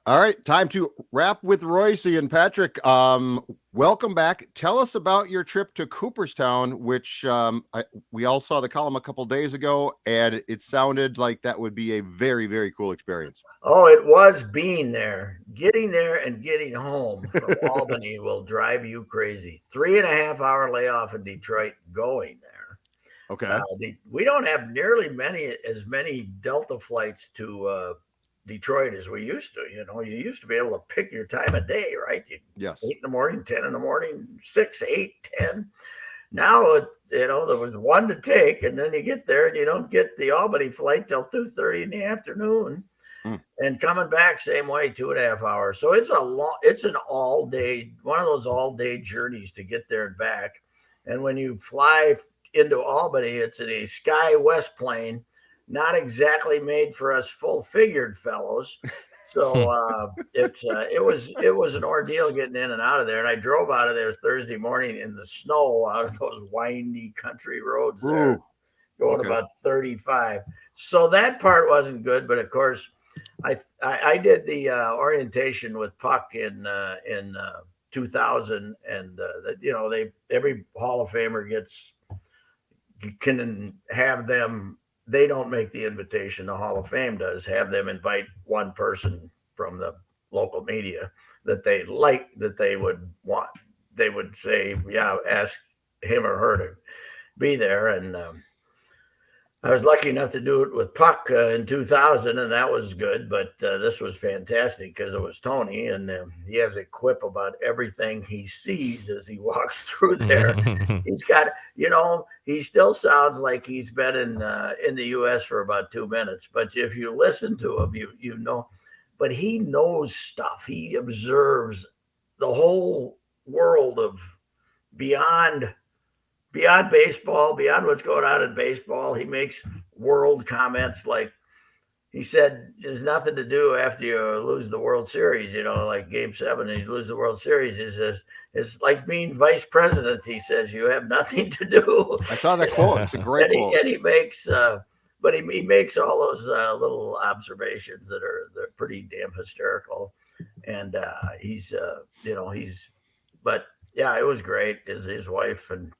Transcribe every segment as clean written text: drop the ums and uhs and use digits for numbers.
All right, time to wrap with Reusse and Patrick. Welcome back. Tell us about your trip to Cooperstown, which we all saw the column a couple days ago, and it sounded like that would be a very, very cool experience. Oh, it was being there. Getting there and getting home from Albany will drive you crazy. 3.5 hour layoff in Detroit going there. Okay. We don't have nearly as many Delta flights to Detroit as we used to. You used to be able to pick your time of day, right? Yes. 8 in the morning, 10 in the morning, 6, 8, 10. Now there was one to take, and then you get there and you don't get the Albany flight till 2:30 in the afternoon, Mm. and coming back same way, 2.5 hours. So it's an all day, one of those all day journeys to get there and back. And when you fly into Albany, it's in a Sky West plane, not exactly made for us full figured fellows. So it was an ordeal getting in and out of there. And I drove out of there Thursday morning in the snow out of those windy country roads there, Ooh. going Okay. about 35. So that part wasn't good, but of course, I did the orientation with Puck in 2000, and they every Hall of Famer can have them. They don't make the invitation. The Hall of Fame does have them invite one person from the local media that they like, that they would want. They would say, yeah, ask him or her to be there. And I was lucky enough to do it with Puck in 2000, and that was good. But this was fantastic because it was Tony, and he has a quip about everything he sees as he walks through there. He's got, he still sounds like he's been in the U.S. for about 2 minutes. But if you listen to him, you know, but he knows stuff. He observes the whole world of beyond baseball, beyond what's going on in baseball. He makes world comments like he said, there's nothing to do after you lose the World Series, like game seven and you lose the World Series. He says, it's like being vice president. He says, you have nothing to do. I saw that quote. It's a great and, he, quote. and he makes, but he makes all those little observations they're pretty damn hysterical. And but yeah, it was great. His wife and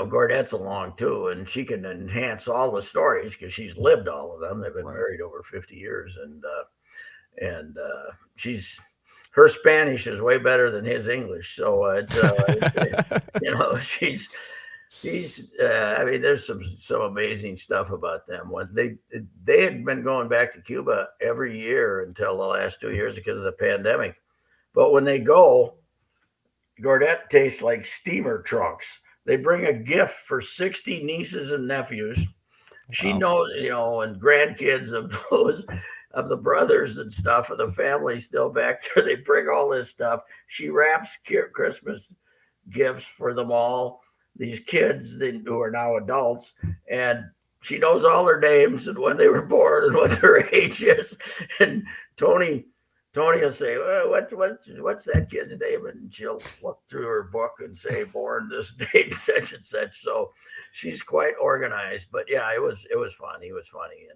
Gordette's along too, and she can enhance all the stories because she's lived all of them. They've been Right. married over 50 years, and she's her Spanish is way better than his English. So she's. I mean, there's some amazing stuff about them. When they had been going back to Cuba every year until the last 2 years because of the pandemic, but when they go, Gordette tastes like steamer trunks. They bring a gift for 60 nieces and nephews. She Wow. knows, and grandkids of those, of the brothers and stuff, of the family still back there. They bring all this stuff. She wraps Christmas gifts for them all, these kids who are now adults. And she knows all their names and when they were born and what their age is. And Tony Tony will say, well, what's that kid's name? And she'll look through her book and say, born this date, such and such. So she's quite organized. But yeah, it was fun. He was funny,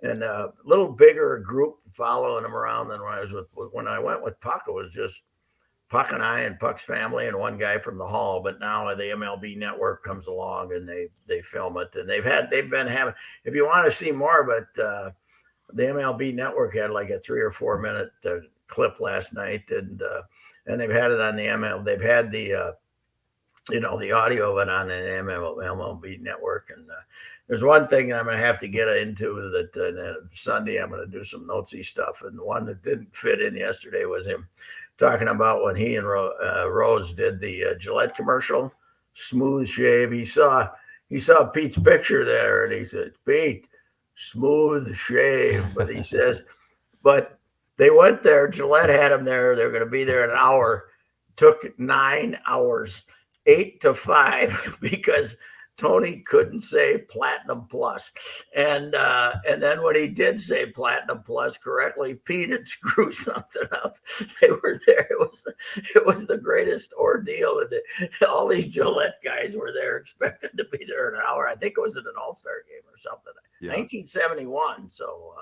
and a little bigger group following him around than when I went with Puck. It was just Puck and I and Puck's family and one guy from the Hall. But now the MLB network comes along and they film it, and they've been having. If you want to see more, the MLB network had like a 3 or 4 minute clip last night, and they've had it on the ML. They've had the audio of it on an MLB network. And there's one thing I'm going to have to get into that Sunday I'm going to do some notesy stuff. And the one that didn't fit in yesterday was him talking about when he and Rose did the Gillette commercial, smooth shave. He saw Pete's picture there, and he said, Pete, smooth shave. But he says, but they went there. Gillette had him there. They're going to be there in an hour. Took 9 hours, 8 to 5, because Tony couldn't say Platinum Plus. And then when he did say Platinum Plus correctly, Pete had screwed something up. They were there. It was the greatest ordeal. And all these Gillette guys were there, expected to be there in an hour. I think it was in an All-Star game or something. Yeah. 1971. So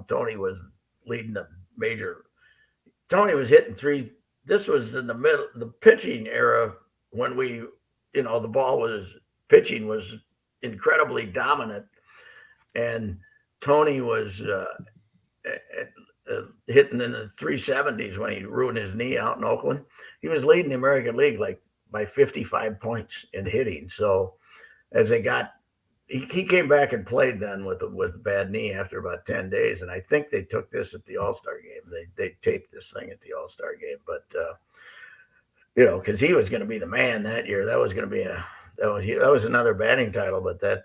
Tony was leading the major. Tony was hitting three. This was in the middle, the pitching era when we, the pitching was incredibly dominant, and Tony was hitting in the 370s when he ruined his knee out in Oakland. He was leading the American League like by 55 points in hitting. So as he came back and played then with a bad knee after about 10 days. And I think they took this at the All-Star game. They taped this thing at the All-Star game, but because he was going to be the man that year. That was going to be that was another batting title, but that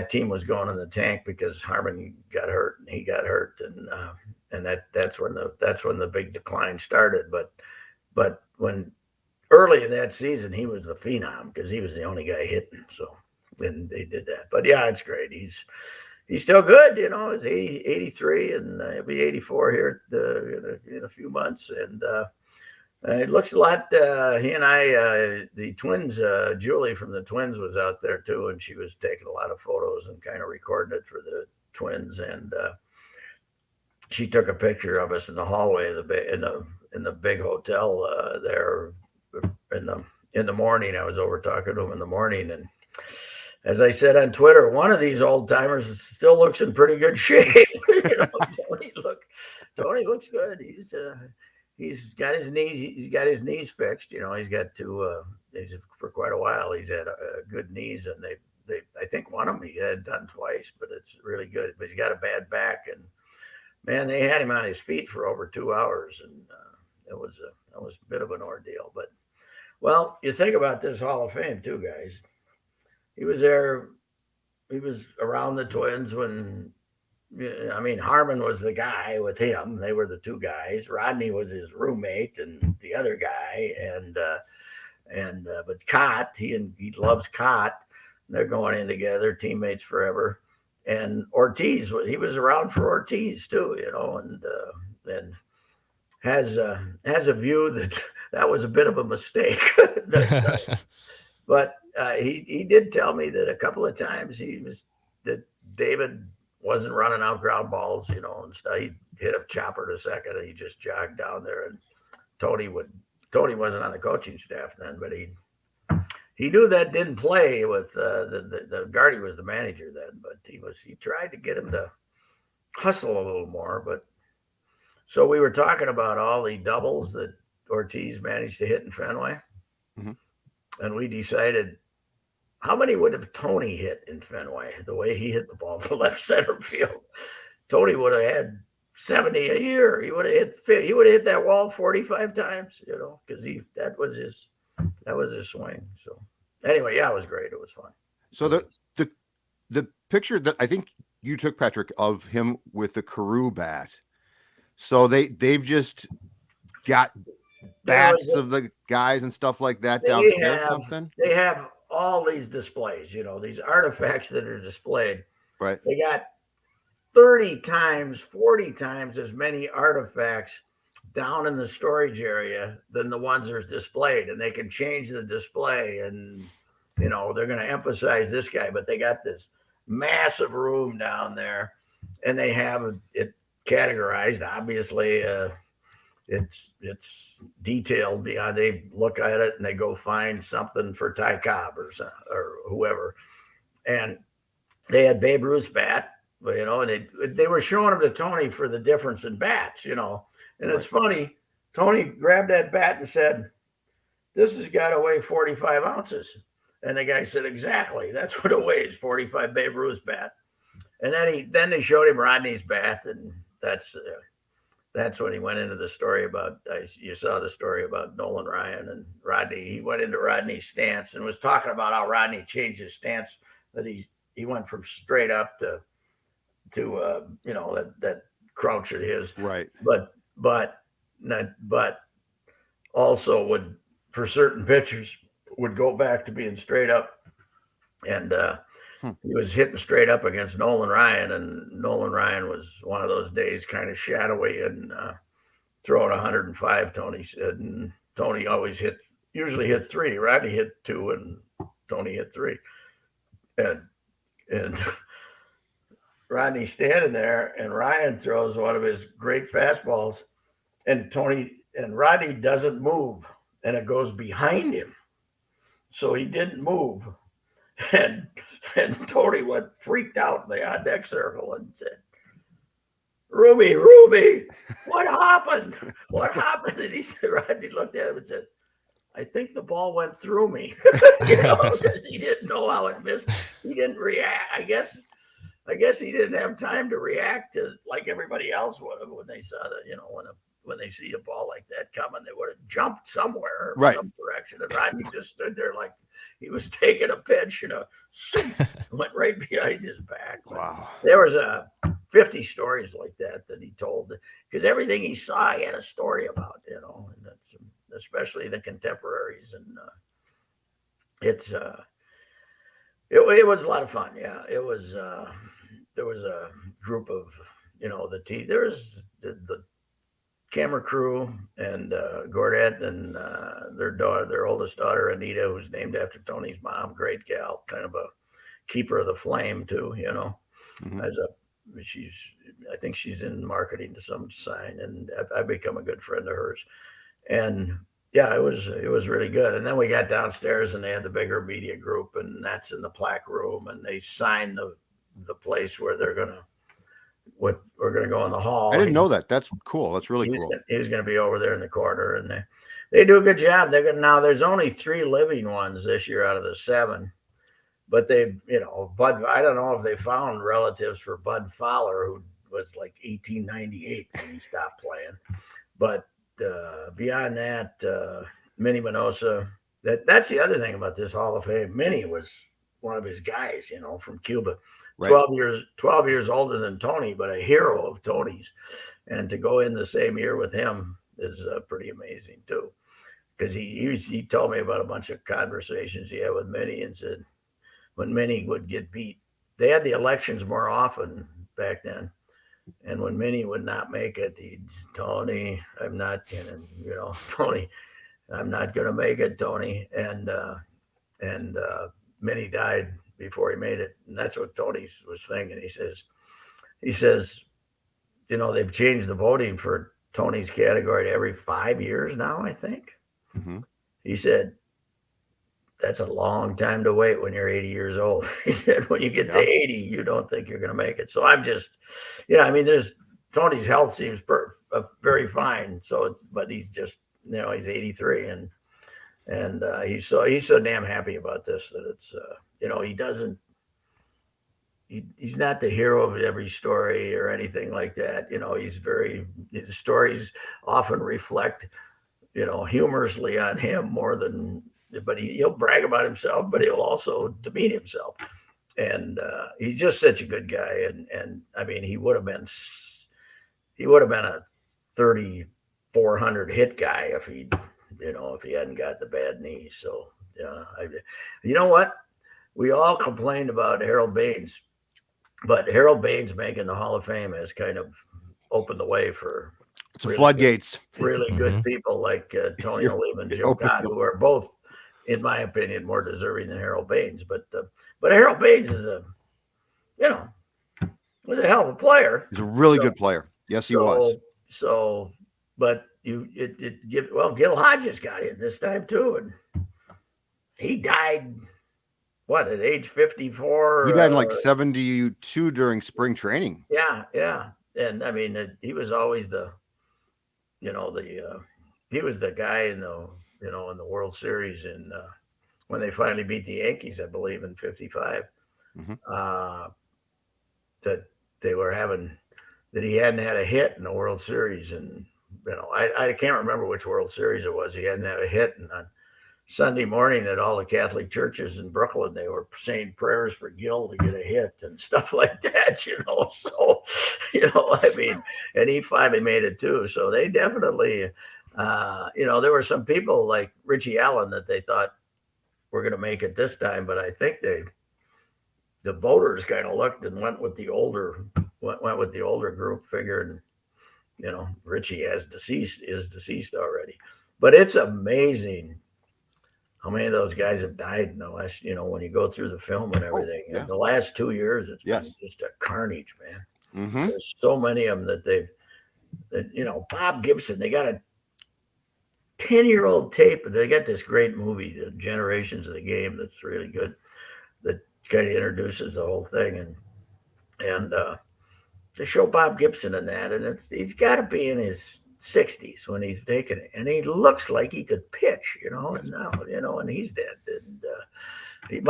team was going in the tank because Harmon got hurt and he got hurt, and that's when the big decline started. But when early in that season he was the phenom because he was the only guy hitting. So then they did that. But yeah, it's great. He's still good. He's 83 and he'll be 84 here in a few months. And it looks a lot. He and I, the twins, Julie from the Twins was out there too, and she was taking a lot of photos and kind of recording it for the Twins. And she took a picture of us in the hallway in the big hotel there in the morning. I was over talking to him in the morning, and as I said on Twitter, one of these old timers still looks in pretty good shape. Tony looks good. He's got his knees fixed. He's got two. For quite a while, he's had good knees, and they I think one of them he had done twice, but it's really good. But he's got a bad back, and man, they had him on his feet for over 2 hours, and that was a bit of an ordeal. But well, you think about this Hall of Fame too, guys. He was there. He was around the Twins when. I mean, Harmon was the guy with him. They were the two guys. Rodney was his roommate and the other guy. But Cott, he loves Cott. They're going in together, teammates forever. And Ortiz, he was around for Ortiz too, and has a view that was a bit of a mistake. But he did tell me that a couple of times that David wasn't running out ground balls, and stuff. He'd hit a chopper to second and he just jogged down there. And Tony wasn't on the coaching staff then, but he knew that didn't play with the Gardy was the manager then, but he tried to get him to hustle a little more. But so we were talking about all the doubles that Ortiz managed to hit in Fenway. Mm-hmm. And we decided, how many would have Tony hit in Fenway? The way he hit the ball to left center field, Tony would have had 70 a year. He would have hit that wall 45 times, because that was his swing. So anyway, yeah, it was great. It was fun. So the picture that I think you took, Patrick, of him with the Carew bat. So they've just got bats of the guys and stuff like that downstairs. They have all these displays, these artifacts that are displayed. Right. They got 30 times, 40 times as many artifacts down in the storage area than the ones that are displayed. And they can change the display and, they're going to emphasize this guy, but they got this massive room down there and they have it categorized. Obviously, it's detailed beyond. They look at it and they go find something for Ty Cobb or whoever, and they had Babe Ruth's bat, and they were showing him to Tony for the difference in bats, and it's funny. Tony grabbed that bat and said, "This has got to weigh 45 ounces," and the guy said, "Exactly, that's what it weighs, 45 Babe Ruth's bat." And then they showed him Rodney's bat, and that's when he went into the story about, you saw the story about Nolan Ryan and Rodney. He went into Rodney's stance and was talking about how Rodney changed his stance, that he went from straight up to that crouch of his. Right. But also would, for certain pitchers, would go back to being straight up. And he was hitting straight up against Nolan Ryan, and Nolan Ryan was one of those days kind of shadowy and throwing 105, Tony said. And Tony usually hit 3. Rodney hit 2 and Tony hit 3. And Rodney's standing there, and Ryan throws one of his great fastballs, and Rodney doesn't move, and it goes behind him. So he didn't move. And Tony went freaked out in the on deck circle and said, Ruby, what happened? What happened? And he said, Rodney looked at him and said, I think the ball went through me, because he didn't know how it missed. He didn't react. I guess he didn't have time to react to like everybody else would have when they saw when they see a ball like that coming, they would have jumped somewhere, right, some direction. And Rodney just stood there like he was taking a pitch, went right behind his back. Wow. There was 50 stories like that he told, because everything he saw, he had a story about, and that's especially the contemporaries. And it was a lot of fun. Yeah, it was. There was a group of the team. There was the camera crew and Gordette and their oldest daughter Anita, who's named after Tony's mom. Great gal, kind of a keeper of the flame too. Mm-hmm. I think she's in marketing to some sign, and I've become a good friend of hers. And yeah, it was really good. And then we got downstairs, and they had the bigger media group, and that's in the plaque room, and they signed the place where we're gonna go in the hall. I didn't know that. That's cool. That's really cool. He was gonna be over there in the corner, and they do a good job. Now there's only 3 living ones this year out of the 7. But Bud, I don't know if they found relatives for Bud Fowler, who was like 1898 when he stopped playing. But beyond that, Minnie Minosa, that's the other thing about this Hall of Fame. Minnie was one of his guys, from Cuba, right. 12 years older than Tony, but a hero of Tony's. And to go in the same year with him is pretty amazing too. Because he told me about a bunch of conversations he had with Minnie, and said, when Minnie would get beat, they had the elections more often back then. And when Minnie would not make it, Tony, I'm not gonna, Tony, I'm not gonna make it, Tony. And Minnie died before he made it. And that's what Tony was thinking. He says, they've changed the voting for Tony's category to every 5 years now, I think. Mm-hmm. He said, that's a long time to wait when you're 80 years old. He said, when you get to 80, you don't think you're going to make it. So I'm just, there's Tony's health seems very fine. So, but he's just, he's 83, and he's so damn happy about this that it's, he's not the hero of every story or anything like that. His stories often reflect, humorously on him more than. But he'll brag about himself, but he'll also demean himself. And he's just such a good guy. And I mean, he would have been a 3,400 hit guy if he hadn't got the bad knee. So you know what? We all complained about Harold Baines, but Harold Baines making the Hall of Fame has kind of opened the way for floodgates. Really good people like Tony Olivia and Joe Cott, who are both, in my opinion, more deserving than Harold Baines. But Harold Baines was a hell of a player. He's a really good player. Yes, he was. So, but Gil Hodges got in this time too, and he died at age 54. He died in like 72 during spring training. Yeah, and I mean, he was always he was the guy in the World Series when they finally beat the Yankees, I believe, in 55. Mm-hmm. That they were that he hadn't had a hit in the World Series. And, I can't remember which World Series it was. He hadn't had a hit. And on Sunday morning at all the Catholic churches in Brooklyn, they were saying prayers for Gil to get a hit and stuff like that, So, I mean, and he finally made it too. So they definitely, there were some people like Richie Allen that they thought were going to make it this time, but I think the voters kind of looked and went with the older group, figuring, Richie is deceased already. But it's amazing how many of those guys have died in the last, when you go through the film and everything. yeah. The last 2 years, it's been Yes. just a carnage, man. Mm-hmm. There's so many of them that Bob Gibson, they got a 10-year-old tape. They got this great movie, The Generations of the Game, that's really good, that kind of introduces the whole thing. And to show Bob Gibson in that, and he's got to be in his 60s when he's taking it, and he looks like he could pitch, and now, and he's dead. And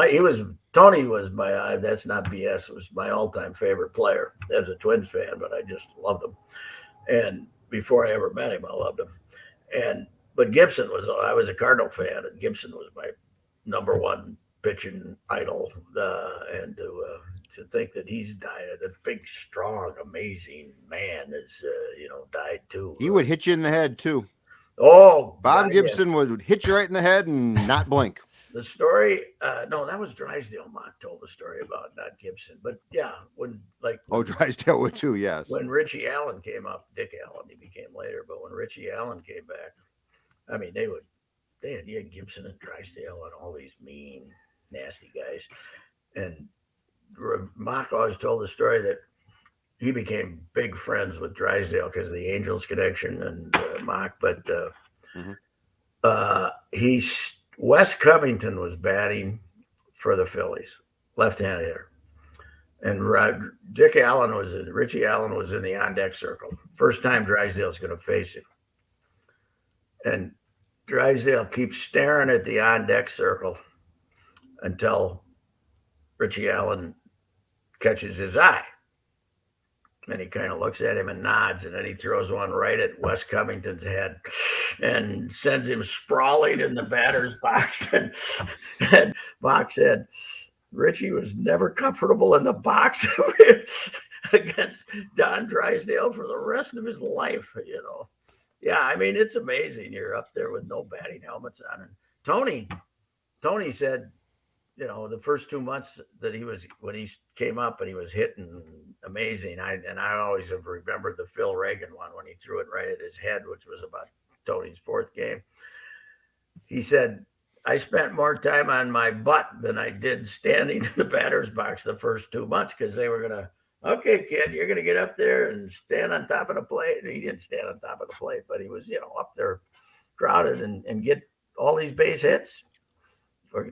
Tony was that's not BS, was my all-time favorite player as a Twins fan, but I just loved him. And before I ever met him, I loved him. But Gibson I was a Cardinal fan, and Gibson was my number one pitching idol. And to think that he's died, that big, strong, amazing man has, died too. He would hit you in the head too. Oh, Bob Gibson would hit you right in the head and not blink. The story, no, that was Drysdale. Mock told the story about, not Gibson, but yeah, Drysdale would too, yes. When Richie Allen came up, Dick Allen, he became later, but when Richie Allen came back, I mean, they had Gibson and Drysdale and all these mean, nasty guys, and Mock always told the story that he became big friends with Drysdale because of the Angels connection and Mock, but Wes Covington was batting for the Phillies, left-handed hitter. And Richie Allen was in the on-deck circle. First time Drysdale's going to face him. And Drysdale keeps staring at the on-deck circle until Richie Allen catches his eye. And he kind of looks at him and nods, and then he throws one right at Wes Covington's head and sends him sprawling in the batter's box. And Box said, Richie was never comfortable in the box against Don Drysdale for the rest of his life, Yeah, I mean, it's amazing. You're up there with no batting helmets on. And Tony said, the first 2 months that when he came up and he was hitting amazing. I always have remembered the Phil Reagan one when he threw it right at his head, which was about Tony's fourth game. He said, I spent more time on my butt than I did standing in the batter's box the first 2 months, because they were going to, okay, kid, you're going to get up there and stand on top of the plate. And he didn't stand on top of the plate, but he was, up there crowded and get all these base hits.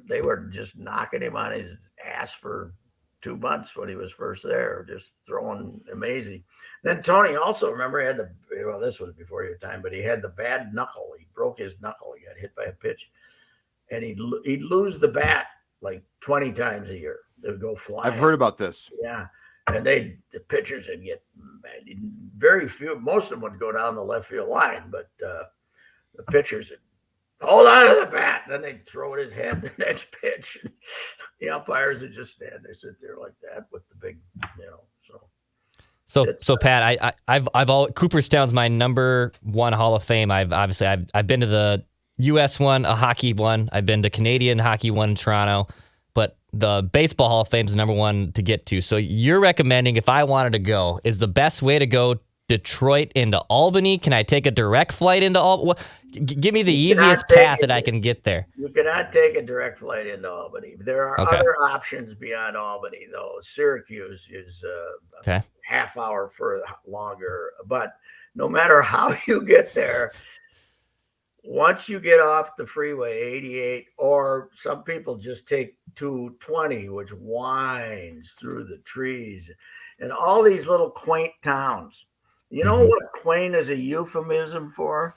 They were just knocking him on his ass for 2 months when he was first there, just throwing amazing. Then Tony also, remember, this was before your time, but he had the bad knuckle. He broke his knuckle. He got hit by a pitch. And he'd lose the bat like 20 times a year. They would go flying. I've heard about this. Yeah. And the pitchers would get very few. Most of them would go down the left field line, but the pitchers would hold on to the bat. Then they'd throw at his head the next pitch. The umpires would just stand there, sit there like that with the big, So Pat, I've Cooperstown's my number one Hall of Fame. I've been to the U.S. one, a hockey one. I've been to Canadian hockey one in Toronto, but the baseball Hall of Fame is number one to get to. So you're recommending, if I wanted to go, is the best way to go Detroit into Albany? Can I take a direct flight into Albany? Give me the easiest path that I can get there. You cannot take a direct flight into Albany. There are other options beyond Albany, though. Syracuse is a half hour for longer. But no matter how you get there, once you get off the freeway 88, or some people just take 220, which winds through the trees and all these little quaint towns. You know what quaint is a euphemism for?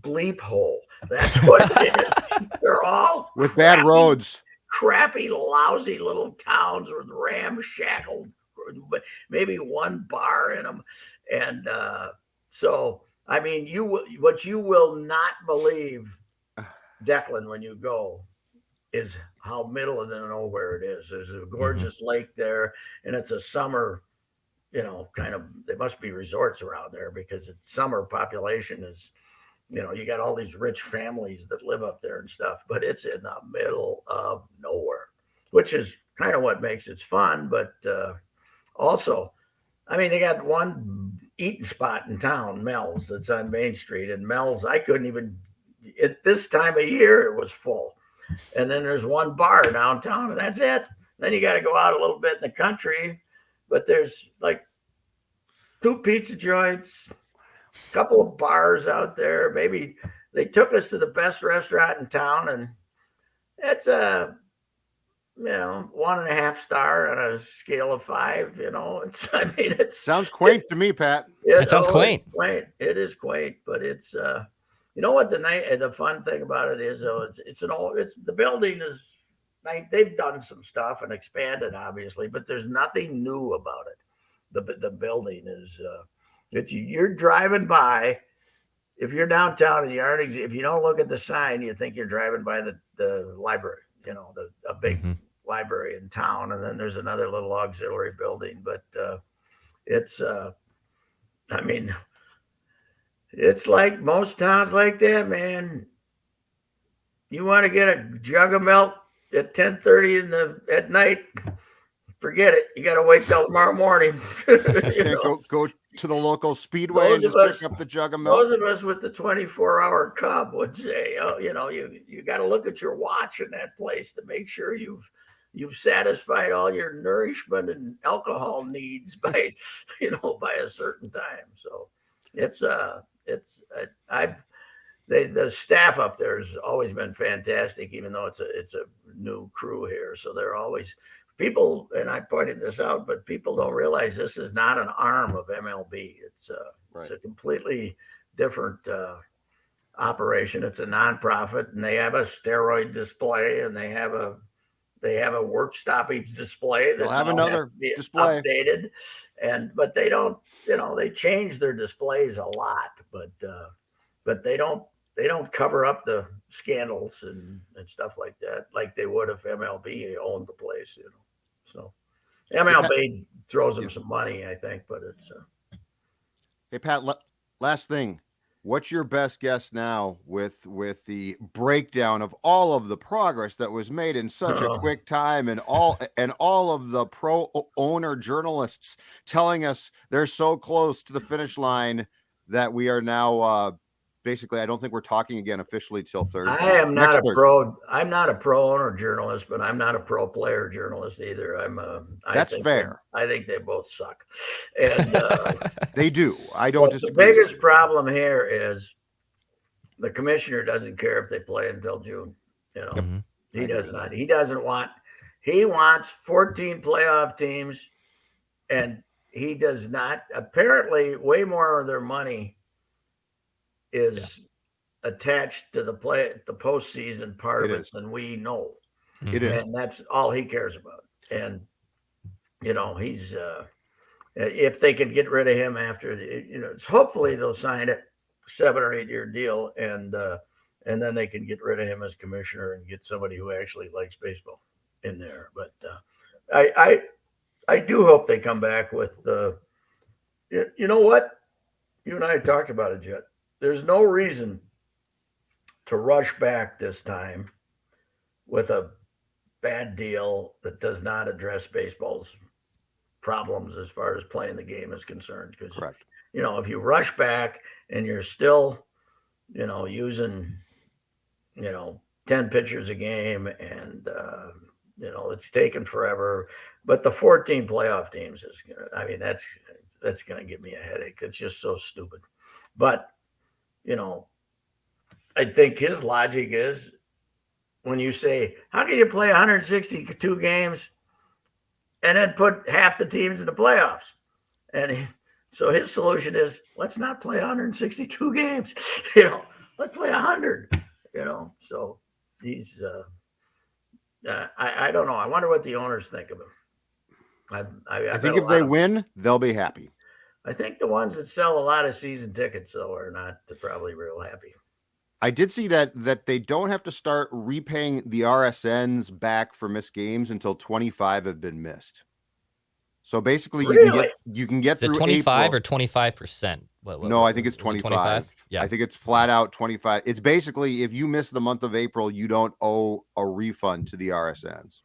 Bleep hole. That's what it is. They're all with bad roads, crappy, lousy little towns with ramshackle, maybe one bar in them. And so, I mean, what you will not believe, Declan, when you go, is how middle of the nowhere it is. There's a gorgeous lake there, and it's a summer, kind of, there must be resorts around there because its summer population is, you got all these rich families that live up there and stuff, but it's in the middle of nowhere, which is kind of what makes it fun. But also, I mean, they got one eating spot in town, Mel's, that's on Main Street. And Mel's, I couldn't even, at this time of year, it was full. and then there's one bar downtown, and that's it. Then you got to go out a little bit in the country, but there's like 2 pizza joints, a couple of bars out there. Maybe they took us to the best restaurant in town, and it's a 1.5 star on a scale of 5. It Sounds quaint to me, Pat. That sounds quaint. It's quaint. It is quaint, but it's you know what the fun thing about it is though, it's the building is they've done some stuff and expanded obviously, but there's nothing new about it. The building is you're driving by. If you're downtown and you aren't, if you don't look at the sign, you think you're driving by the library, a big library in town. And then there's another little auxiliary building, but it's like most towns like that, man. You want to get a jug of milk at 10:30 at night, forget it. You got to wait till tomorrow morning. Go to the local speedway and just pick up the jug of milk. Those of us with the 24-hour Cub would say, you got to look at your watch in that place to make sure you've satisfied all your nourishment and alcohol needs by a certain time. So the staff up there has always been fantastic, even though it's a new crew here. So they're always people, and I pointed this out, but people don't realize this is not an arm of MLB. It's a completely different operation. It's a nonprofit, and they have a steroid display, and they have a work stoppage display that have another display updated, but they don't. They change their displays a lot, but they don't cover up the scandals and stuff like that, like they would if MLB owned the place, So MLB throws them some money, I think, but it's. Hey, Pat, last thing. What's your best guess now with the breakdown of all of the progress that was made in such a quick time, and all of the pro owner journalists telling us they're so close to the finish line that we are now basically, I don't think we're talking again officially till Thursday. I'm not a pro owner journalist, but I'm not a pro player journalist either. That's fair. I think they both suck, and they do. I don't disagree. The biggest problem here is the commissioner doesn't care if they play until June. He does not. He doesn't want. He wants 14 playoff teams, and he does not. Apparently, way more of their money is attached to the postseason part of it than we know. It is, and that's all he cares about. And he's if they could get rid of him after hopefully they'll sign a 7 or 8 year deal, and then they can get rid of him as commissioner and get somebody who actually likes baseball in there. But I do hope they come back with you know what, you and I talked about it, Jet. There's no reason to rush back this time with a bad deal that does not address baseball's problems as far as playing the game is concerned. Because, if you rush back and you're still, using, 10 pitchers a game, and, it's taken forever. But the 14 playoff teams that's going to give me a headache. It's just so stupid. But, I think his logic is when you say, how can you play 162 games and then put half the teams in the playoffs? And so his solution is, let's not play 162 games, let's play 100, so he's, I don't know. I wonder what the owners think of him. I think if they win, they'll be happy. I think the ones that sell a lot of season tickets, though, are not probably real happy. I did see that they don't have to start repaying the RSNs back for missed games until 25 have been missed. So basically, you can get through 25 April. Or 25%. No, I think it's 25. Yeah, I think it's flat out 25. It's basically, if you miss the month of April, you don't owe a refund to the RSNs.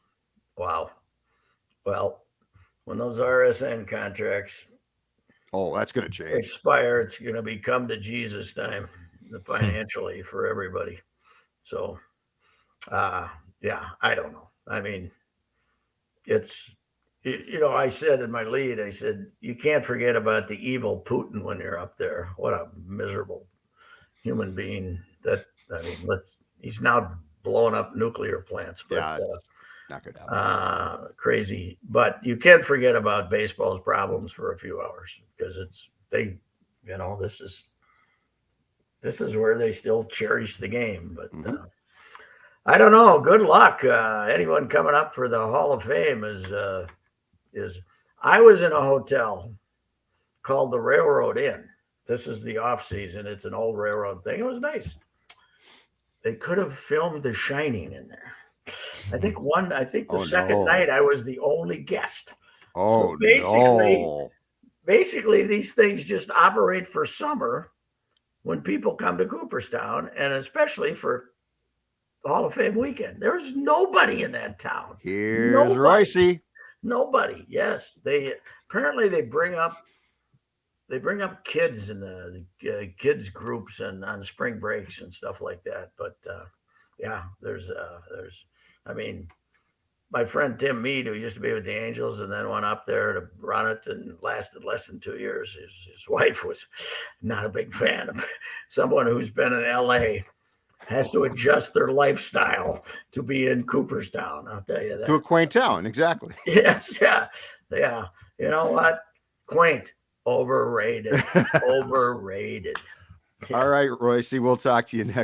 Wow. Well, when those RSN contracts that's going to change. Expire, it's going to be come to Jesus time financially for everybody. So Yeah, I don't know. I mean, it's I said in my lead, I said you can't forget about the evil Putin when you're up there. What a miserable human being. That I mean, he's now blowing up nuclear plants, but Yeah, it's not good. crazy. But you can't forget about baseball's problems for a few hours because this is where they still cherish the game. But I don't know. Good luck. Anyone coming up for the Hall of Fame is. I was in a hotel called the Railroad Inn. This is the off season. It's an old railroad thing. It was nice. They could have filmed The Shining in there. I think the second night I was the only guest. Oh So no. basically these things just operate for summer when people come to Cooperstown, and especially for Hall of Fame weekend. There's nobody in that town. Here's Reusse. Nobody. Yes, they apparently they bring up kids in the kids groups and on spring breaks and stuff like that. But yeah, there's I mean, my friend Tim Mead, who used to be with the Angels and then went up there to run it and lasted less than 2 years. His wife was not a big fan of someone who's been in LA has to adjust their lifestyle to be in Cooperstown. I'll tell you that. To a quaint town, exactly. Yes, yeah. You know what? Quaint. Overrated. Overrated. All right, Reusse, we'll talk to you next